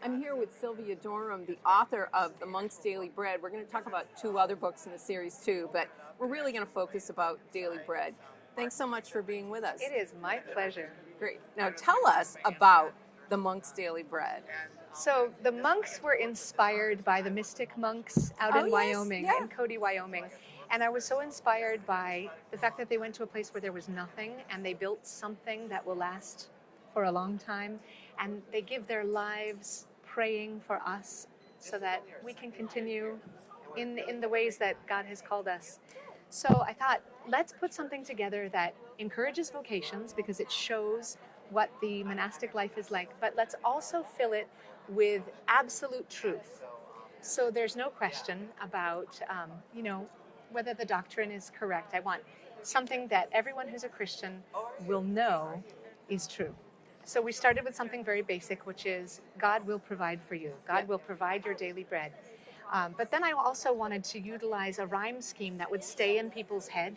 I'm here with Sylvia Dorham, the author of The Monk's Daily Bread. We're going to talk about two other books in the series too, but we're really going to focus about Daily Bread. Thanks so much for being with us. It is my pleasure. Great. Now tell us about The Monk's Daily Bread. So the monks were inspired by the mystic monks out in Wyoming, in Cody, Wyoming. And I was so inspired by the fact that they went to a place where there was nothing and they built something that will last for a long time. And they give their lives praying for us so that we can continue in the ways that God has called us. So I thought, let's put something together that encourages vocations because it shows what the monastic life is like, but let's also fill it with absolute truth. So there's no question about, whether the doctrine is correct. I want something that everyone who's a Christian will know is true. So we started with something very basic, which is God will provide for you. God will provide your daily bread. But then I also wanted to utilize a rhyme scheme that would stay in people's head.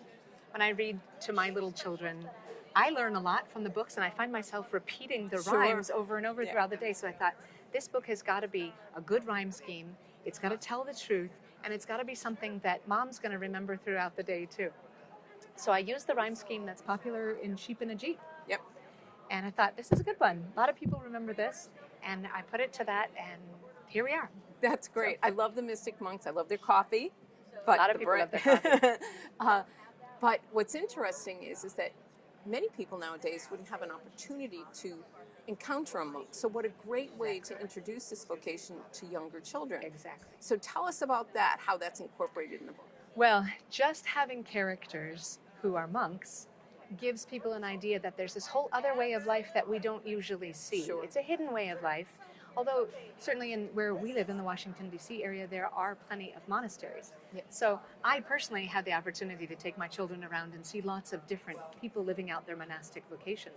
When I read to my little children, I learn a lot from the books, and I find myself repeating the rhymes over and over throughout the day. So I thought, this book has got to be a good rhyme scheme. It's got to tell the truth, and it's got to be something that Mom's going to remember throughout the day, too. So I used the rhyme scheme that's popular in Sheep in a Jeep. Yep. And I thought, this is a good one. A lot of people remember this, and I put it to that, and here we are. That's great. So, I love the mystic monks. I love their coffee. But a lot of people love their coffee. But what's interesting is that many people nowadays wouldn't have an opportunity to encounter a monk. So what a great way to introduce this vocation to younger children. Exactly. So tell us about that, how that's incorporated in the book. Well, just having characters who are monks gives people an idea that there's this whole other way of life that we don't usually see. Sure. It's a hidden way of life. Although certainly in where we live in the Washington, D.C. area, there are plenty of monasteries. Yes. So I personally had the opportunity to take my children around and see lots of different people living out their monastic vocation.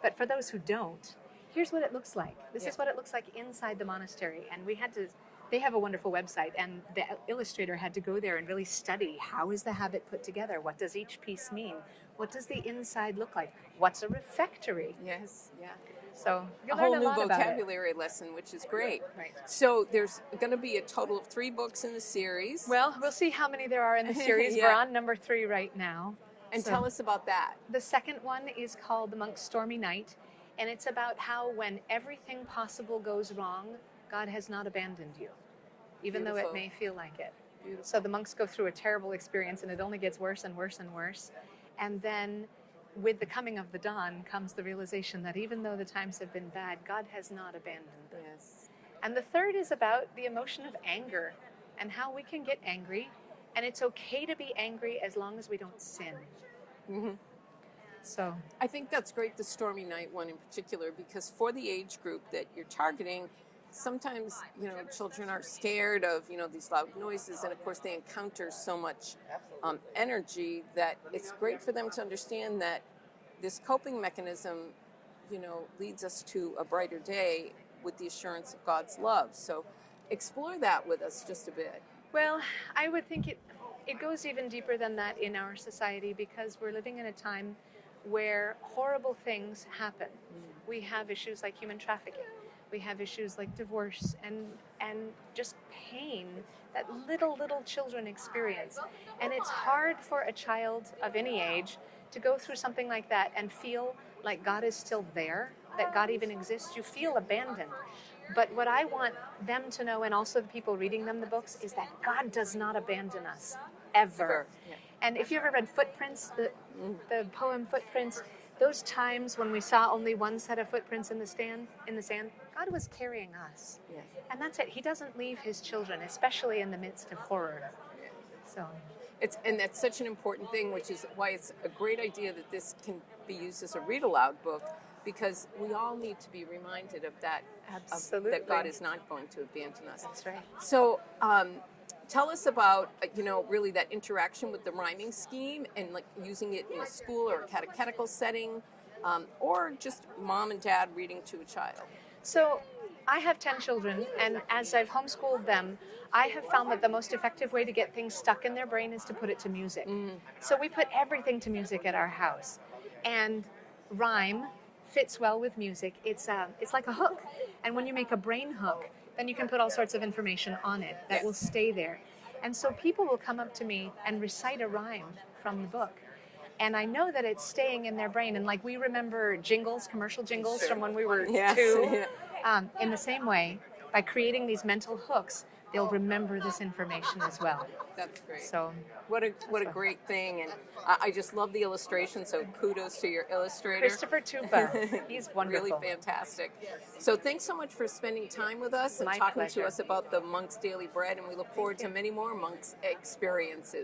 But for those who don't, here's what it looks like. This is what it looks like inside the monastery. And they have a wonderful website, and the illustrator had to go there and really study how is the habit put together? What does each piece mean? What does the inside look like? What's a refectory? Yes, yeah. So a whole new vocabulary lesson, which is great. Right. So there's going to be a total of 3 books in the series. Well, we'll see how many there are in the series. We're on number 3 right now. And tell us about that. The second one is called The Monk's Stormy Night, and it's about how when everything possible goes wrong, God has not abandoned you, even though it may feel like it. Beautiful. So the monks go through a terrible experience, and it only gets worse and worse and worse. And then with the coming of the dawn comes the realization that even though the times have been bad, God has not abandoned them. Yes. And the third is about the emotion of anger and how we can get angry, and it's okay to be angry as long as we don't sin. Mm-hmm. So I think that's great, the Stormy Night one in particular, because for the age group that you're targeting, sometimes, children are scared of, these loud noises, and of course they encounter so much energy that it's great for them to understand that this coping mechanism, leads us to a brighter day with the assurance of God's love. So explore that with us just a bit. Well, I would think it goes even deeper than that in our society, because we're living in a time where horrible things happen. We have issues like human trafficking. We have issues like divorce and just pain that little children experience. And it's hard for a child of any age to go through something like that and feel like God is still there, that God even exists. You feel abandoned. But what I want them to know, and also the people reading them the books, is that God does not abandon us, ever. Yeah. And if you ever read Footprints, the poem Footprints, those times when we saw only one set of footprints in the sand, God was carrying us. Yeah. And that's it. He doesn't leave his children, especially in the midst of horror. So and that's such an important thing, which is why it's a great idea that this can be used as a read-aloud book, because we all need to be reminded of that. Absolutely. That God is not going to abandon us. That's right. So tell us about, really that interaction with the rhyming scheme and like using it in a school or a catechetical setting, or just mom and dad reading to a child. So I have 10 children, and as I've homeschooled them, I have found that the most effective way to get things stuck in their brain is to put it to music. So we put everything to music at our house. And rhyme fits well with music. It's like a hook. And when you make a brain hook, then you can put all sorts of information on it that will stay there. And so people will come up to me and recite a rhyme from the book. And I know that it's staying in their brain. And like we remember jingles, commercial jingles from when we were two. In the same way, by creating these mental hooks, they'll remember this information as well. That's great. So what a great thing, and I just love the illustration. So kudos to your illustrator, Christopher Tupa. He's wonderful. Really fantastic. So thanks so much for spending time with us and My talking pleasure. to us about the Monk's Daily Bread, and we look forward to many more Monk's experiences.